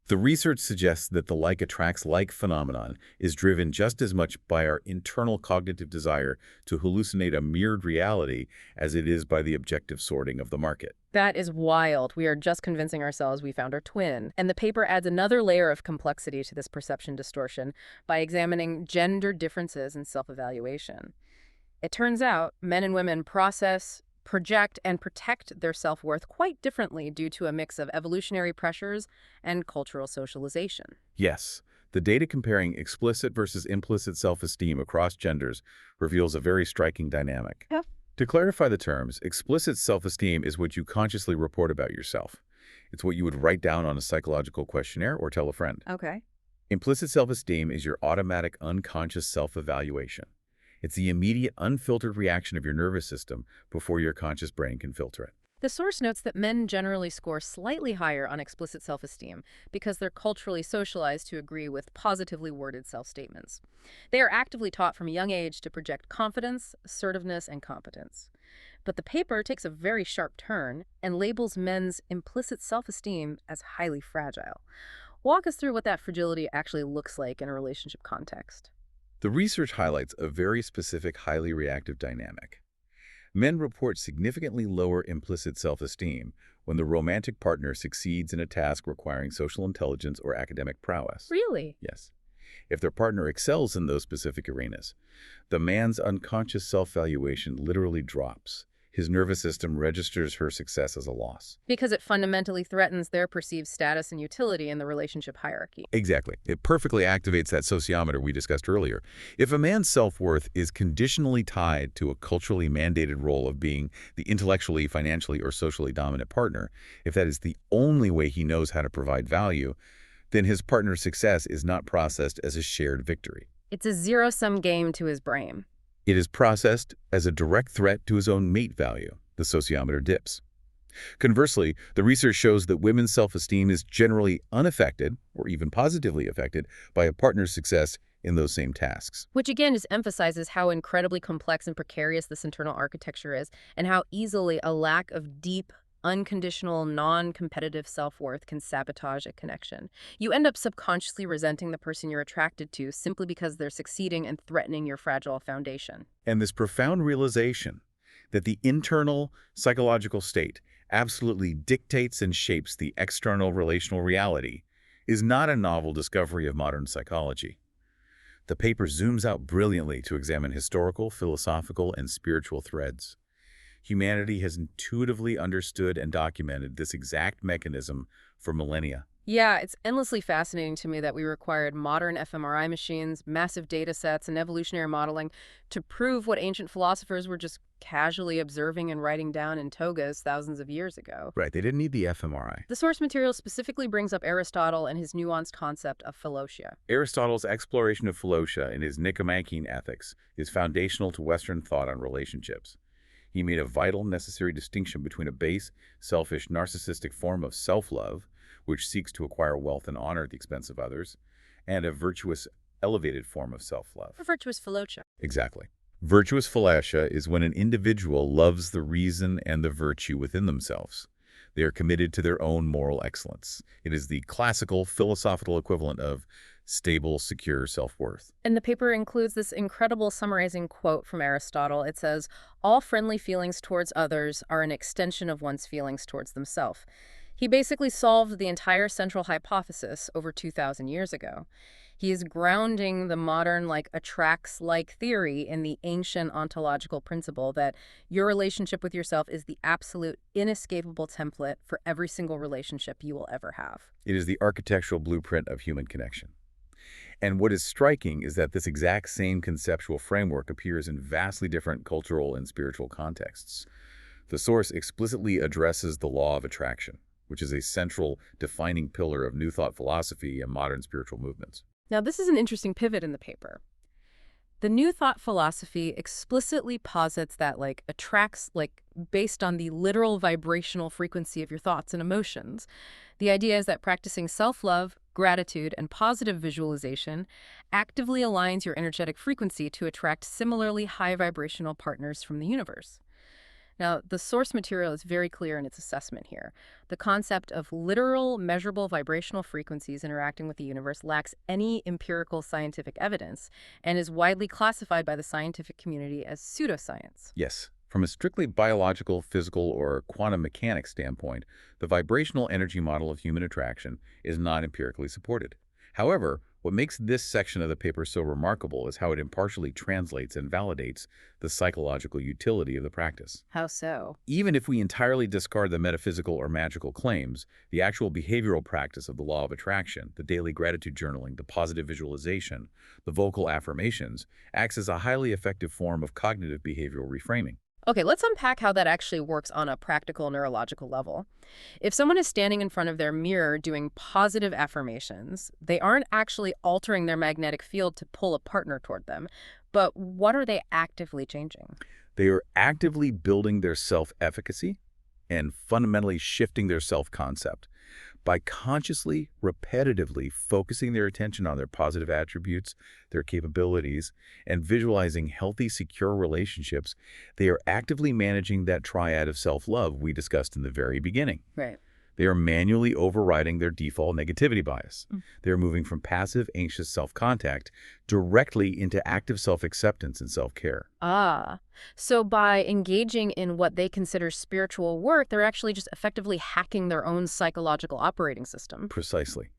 The research suggests that the like attracts like phenomenon is driven just as much by our internal cognitive desire to hallucinate a mirrored reality as it is by the objective sorting of the market. That is wild. We are just convincing ourselves we found our twin. And the paper adds another layer of complexity to this perception distortion by examining gender differences in self-evaluation. It turns out men and women process, project, and protect their self-worth quite differently due to a mix of evolutionary pressures and cultural socialization. Yes, the data comparing explicit versus implicit self-esteem across genders reveals a very striking dynamic. Yeah. To clarify the terms, explicit self-esteem is what you consciously report about yourself. It's what you would write down on a psychological questionnaire or tell a friend. Okay. Implicit self-esteem is your automatic unconscious self-evaluation. It's the immediate, unfiltered reaction of your nervous system before your conscious brain can filter it. The source notes that men generally score slightly higher on explicit self-esteem because they're culturally socialized to agree with positively worded self-statements. They are actively taught from a young age to project confidence, assertiveness, and competence. But the paper takes a very sharp turn and labels men's implicit self-esteem as highly fragile. Walk us through what that fragility actually looks like in a relationship context. The research highlights a very specific, highly reactive dynamic. Men report significantly lower implicit self-esteem when the romantic partner succeeds in a task requiring social intelligence or academic prowess. Really? Yes. If their partner excels in those specific arenas, the man's unconscious self-valuation literally drops. His nervous system registers her success as a loss. Because it fundamentally threatens their perceived status and utility in the relationship hierarchy. Exactly. It perfectly activates that sociometer we discussed earlier. If a man's self-worth is conditionally tied to a culturally mandated role of being the intellectually, financially, or socially dominant partner, if that is the only way he knows how to provide value, then his partner's success is not processed as a shared victory. It's a zero-sum game to his brain. It is processed as a direct threat to his own mate value. The sociometer dips. Conversely, the research shows that women's self-esteem is generally unaffected, or even positively affected, by a partner's success in those same tasks. Which again just emphasizes how incredibly complex and precarious this internal architecture is, and how easily a lack of deep, unconditional, non-competitive self-worth can sabotage a connection. You end up subconsciously resenting the person you're attracted to simply because they're succeeding and threatening your fragile foundation. And this profound realization that the internal psychological state absolutely dictates and shapes the external relational reality is not a novel discovery of modern psychology. The paper zooms out brilliantly to examine historical, philosophical, and spiritual threads. Humanity has intuitively understood and documented this exact mechanism for millennia. Yeah, it's endlessly fascinating to me that we required modern fMRI machines, massive data sets, and evolutionary modeling to prove what ancient philosophers were just casually observing and writing down in togas thousands of years ago. Right, they didn't need the fMRI. The source material specifically brings up Aristotle and his nuanced concept of philautia. Aristotle's exploration of philautia in his Nicomachean Ethics is foundational to Western thought on relationships. He made a vital, necessary distinction between a base, selfish, narcissistic form of self-love, which seeks to acquire wealth and honor at the expense of others, and a virtuous, elevated form of self-love. A virtuous philautia. Exactly. Virtuous philautia is when an individual loves the reason and the virtue within themselves. They are committed to their own moral excellence. It is the classical philosophical equivalent of stable, secure self-worth. And the paper includes this incredible summarizing quote from Aristotle. It says, "All friendly feelings towards others are an extension of one's feelings towards themselves." He basically solved the entire central hypothesis over 2,000 years ago. He is grounding the modern, attracts-like theory in the ancient ontological principle that your relationship with yourself is the absolute, inescapable template for every single relationship you will ever have. It is the architectural blueprint of human connection. And what is striking is that this exact same conceptual framework appears in vastly different cultural and spiritual contexts. The source explicitly addresses the law of attraction, which is a central defining pillar of New Thought philosophy and modern spiritual movements. Now, this is an interesting pivot in the paper. The New Thought philosophy explicitly posits that, attracts, based on the literal vibrational frequency of your thoughts and emotions. The idea is that practicing self-love, gratitude, and positive visualization actively aligns your energetic frequency to attract similarly high vibrational partners from the universe. Now, the source material is very clear in its assessment here. The concept of literal, measurable vibrational frequencies interacting with the universe lacks any empirical scientific evidence and is widely classified by the scientific community as pseudoscience. Yes, from a strictly biological, physical, or quantum mechanics standpoint, the vibrational energy model of human attraction is not empirically supported. However, what makes this section of the paper so remarkable is how it impartially translates and validates the psychological utility of the practice. How so? Even if we entirely discard the metaphysical or magical claims, the actual behavioral practice of the law of attraction, the daily gratitude journaling, the positive visualization, the vocal affirmations, acts as a highly effective form of cognitive behavioral reframing. Okay, let's unpack how that actually works on a practical neurological level. If someone is standing in front of their mirror doing positive affirmations, they aren't actually altering their magnetic field to pull a partner toward them. But what are they actively changing? They are actively building their self-efficacy and fundamentally shifting their self-concept. By consciously, repetitively focusing their attention on their positive attributes, their capabilities, and visualizing healthy, secure relationships, they are actively managing that triad of self-love we discussed in the very beginning. Right. They are manually overriding their default negativity bias. They are moving from passive, anxious self-contact directly into active self-acceptance and self-care. So by engaging in what they consider spiritual work, they're actually just effectively hacking their own psychological operating system. Precisely.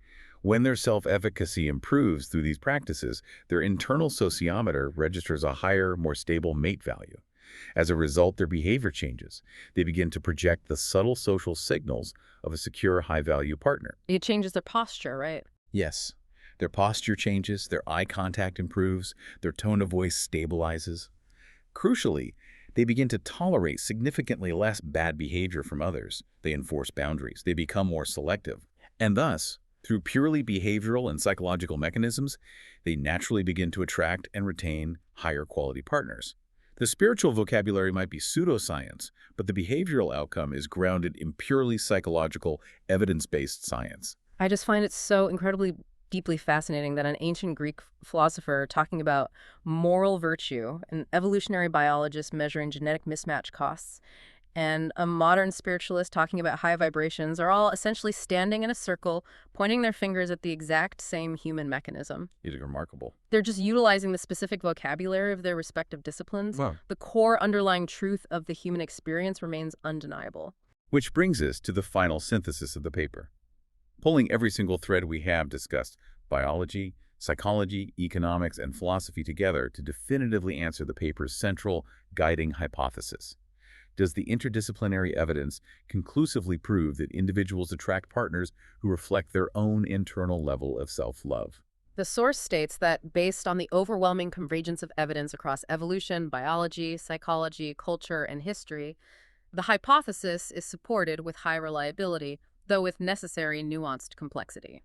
When their self-efficacy improves through these practices, their internal sociometer registers a higher, more stable mate value. As a result, their behavior changes. They begin to project the subtle social signals of a secure, high-value partner. It changes their posture, right? Yes. Their posture changes, their eye contact improves, their tone of voice stabilizes. Crucially, they begin to tolerate significantly less bad behavior from others. They enforce boundaries. They become more selective. And thus, through purely behavioral and psychological mechanisms, they naturally begin to attract and retain higher quality partners. The spiritual vocabulary might be pseudoscience, but the behavioral outcome is grounded in purely psychological, evidence-based science. I just find it so incredibly deeply fascinating that an ancient Greek philosopher talking about moral virtue, an evolutionary biologist measuring genetic mismatch costs, and a modern spiritualist talking about high vibrations are all essentially standing in a circle, pointing their fingers at the exact same human mechanism. It is remarkable. They're just utilizing the specific vocabulary of their respective disciplines. Wow. The core underlying truth of the human experience remains undeniable. Which brings us to the final synthesis of the paper. Pulling every single thread we have discussed, biology, psychology, economics, and philosophy together to definitively answer the paper's central guiding hypothesis. Does the interdisciplinary evidence conclusively prove that individuals attract partners who reflect their own internal level of self-love? The source states that based on the overwhelming convergence of evidence across evolution, biology, psychology, culture, and history, the hypothesis is supported with high reliability, though with necessary nuanced complexity.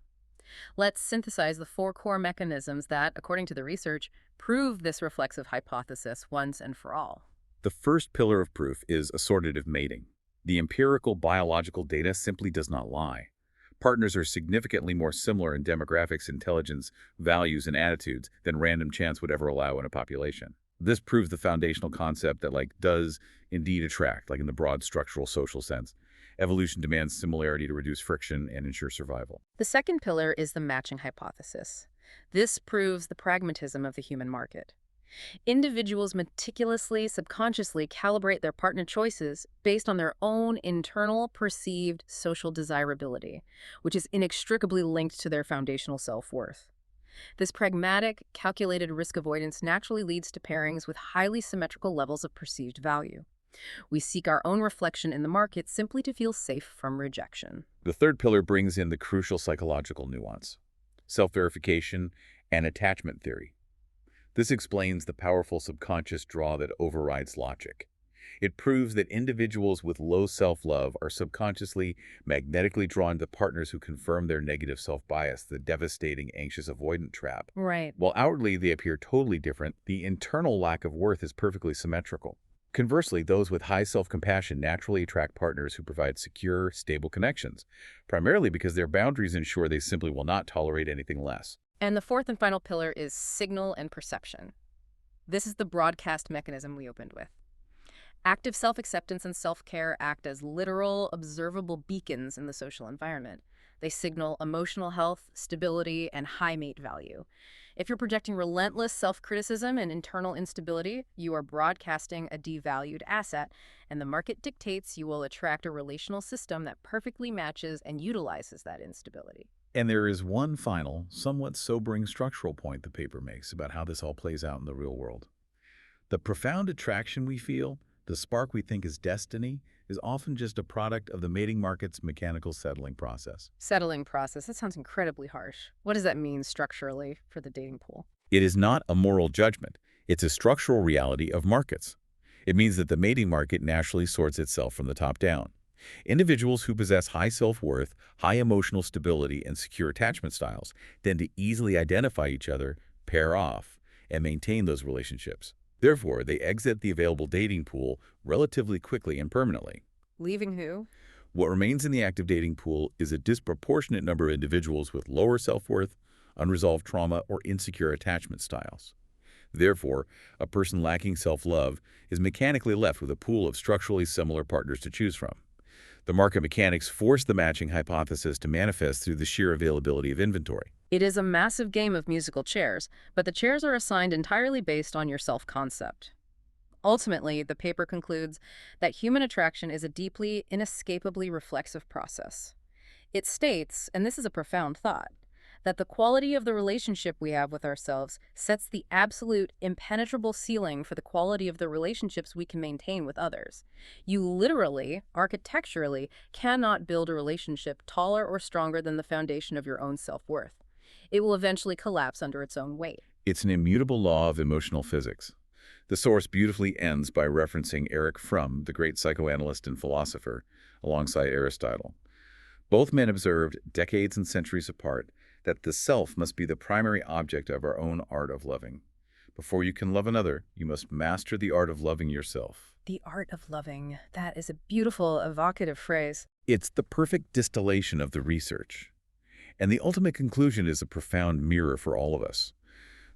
Let's synthesize the four core mechanisms that, according to the research, prove this reflexive hypothesis once and for all. The first pillar of proof is assortative mating. The empirical biological data simply does not lie. Partners are significantly more similar in demographics, intelligence, values, and attitudes than random chance would ever allow in a population. This proves the foundational concept that, does indeed attract, in the broad structural social sense. Evolution demands similarity to reduce friction and ensure survival. The second pillar is the matching hypothesis. This proves the pragmatism of the human market. Individuals meticulously, subconsciously calibrate their partner choices based on their own internal perceived social desirability, which is inextricably linked to their foundational self-worth. This pragmatic, calculated risk avoidance naturally leads to pairings with highly symmetrical levels of perceived value. We seek our own reflection in the market simply to feel safe from rejection. The third pillar brings in the crucial psychological nuance: self-verification and attachment theory. This explains the powerful subconscious draw that overrides logic. It proves that individuals with low self-love are subconsciously, magnetically drawn to partners who confirm their negative self-bias, the devastating anxious-avoidant trap. Right. While outwardly they appear totally different, the internal lack of worth is perfectly symmetrical. Conversely, those with high self-compassion naturally attract partners who provide secure, stable connections, primarily because their boundaries ensure they simply will not tolerate anything less. And the fourth and final pillar is signal and perception. This is the broadcast mechanism we opened with. Active self-acceptance and self-care act as literal, observable beacons in the social environment. They signal emotional health, stability, and high mate value. If you're projecting relentless self-criticism and internal instability, you are broadcasting a devalued asset, and the market dictates you will attract a relational system that perfectly matches and utilizes that instability. And there is one final, somewhat sobering structural point the paper makes about how this all plays out in the real world. The profound attraction we feel, the spark we think is destiny, is often just a product of the mating market's mechanical settling process. Settling process, that sounds incredibly harsh. What does that mean structurally for the dating pool? It is not a moral judgment. It's a structural reality of markets. It means that the mating market naturally sorts itself from the top down. Individuals who possess high self-worth, high emotional stability, and secure attachment styles tend to easily identify each other, pair off, and maintain those relationships. Therefore, they exit the available dating pool relatively quickly and permanently. Leaving who? What remains in the active dating pool is a disproportionate number of individuals with lower self-worth, unresolved trauma, or insecure attachment styles. Therefore, a person lacking self-love is mechanically left with a pool of structurally similar partners to choose from. The market mechanics force the matching hypothesis to manifest through the sheer availability of inventory. It is a massive game of musical chairs, but the chairs are assigned entirely based on your self-concept. Ultimately, the paper concludes that human attraction is a deeply, inescapably reflexive process. It states, and this is a profound thought, that the quality of the relationship we have with ourselves sets the absolute, impenetrable ceiling for the quality of the relationships we can maintain with others. You literally, architecturally, cannot build a relationship taller or stronger than the foundation of your own self-worth. It will eventually collapse under its own weight. It's an immutable law of emotional physics. The source beautifully ends by referencing Erich Fromm, the great psychoanalyst and philosopher, alongside Aristotle. Both men observed, decades and centuries apart, that the self must be the primary object of our own art of loving. Before you can love another, you must master the art of loving yourself. The art of loving. That is a beautiful, evocative phrase. It's the perfect distillation of the research. And the ultimate conclusion is a profound mirror for all of us.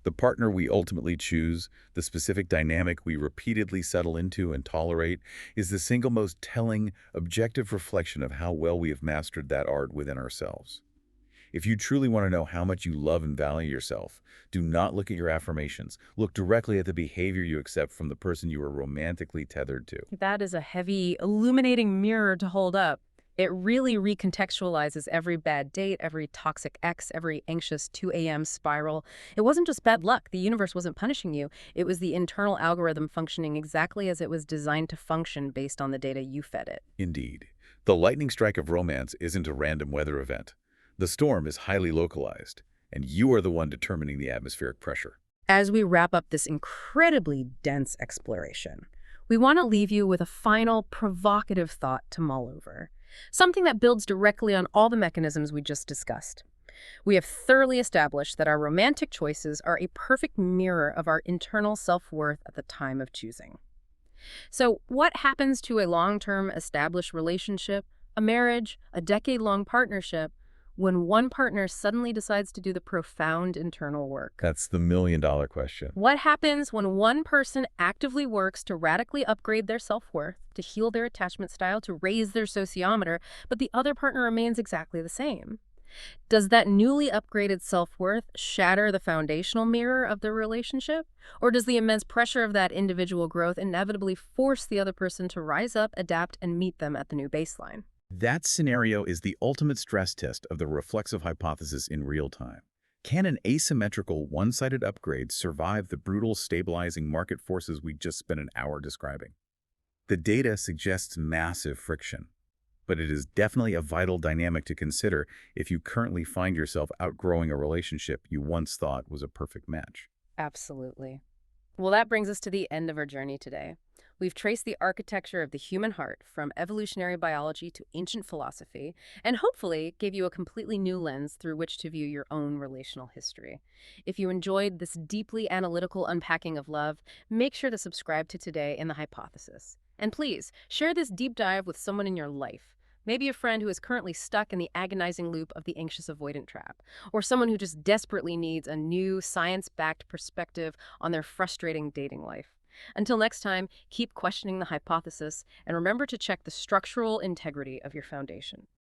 The partner we ultimately choose, the specific dynamic we repeatedly settle into and tolerate, is the single most telling, objective reflection of how well we have mastered that art within ourselves. If you truly want to know how much you love and value yourself, do not look at your affirmations. Look directly at the behavior you accept from the person you are romantically tethered to. That is a heavy, illuminating mirror to hold up. It really recontextualizes every bad date, every toxic ex, every anxious 2 a.m. spiral. It wasn't just bad luck. The universe wasn't punishing you. It was the internal algorithm functioning exactly as it was designed to function based on the data you fed it. Indeed. The lightning strike of romance isn't a random weather event. The storm is highly localized, and you are the one determining the atmospheric pressure. As we wrap up this incredibly dense exploration, we want to leave you with a final provocative thought to mull over. Something that builds directly on all the mechanisms we just discussed. We have thoroughly established that our romantic choices are a perfect mirror of our internal self-worth at the time of choosing. So what happens to a long-term established relationship, a marriage, a decade-long partnership, When one partner suddenly decides to do the profound internal work. That's the million-dollar question. What happens when one person actively works to radically upgrade their self-worth, to heal their attachment style, to raise their sociometer, but the other partner remains exactly the same? Does that newly upgraded self-worth shatter the foundational mirror of the relationship? Or does the immense pressure of that individual growth inevitably force the other person to rise up, adapt, and meet them at the new baseline? That scenario is the ultimate stress test of the reflexive hypothesis in real time. Can an asymmetrical, one-sided upgrade survive the brutal, stabilizing market forces we just spent an hour describing? The data suggests massive friction, but it is definitely a vital dynamic to consider if you currently find yourself outgrowing a relationship you once thought was a perfect match. Absolutely. Well, that brings us to the end of our journey today. We've traced the architecture of the human heart from evolutionary biology to ancient philosophy, and hopefully gave you a completely new lens through which to view your own relational history. If you enjoyed this deeply analytical unpacking of love, make sure to subscribe to Today in the Hypothesis. And please, share this deep dive with someone in your life. Maybe a friend who is currently stuck in the agonizing loop of the anxious-avoidant trap, or someone who just desperately needs a new, science-backed perspective on their frustrating dating life. Until next time, keep questioning the hypothesis and remember to check the structural integrity of your foundation.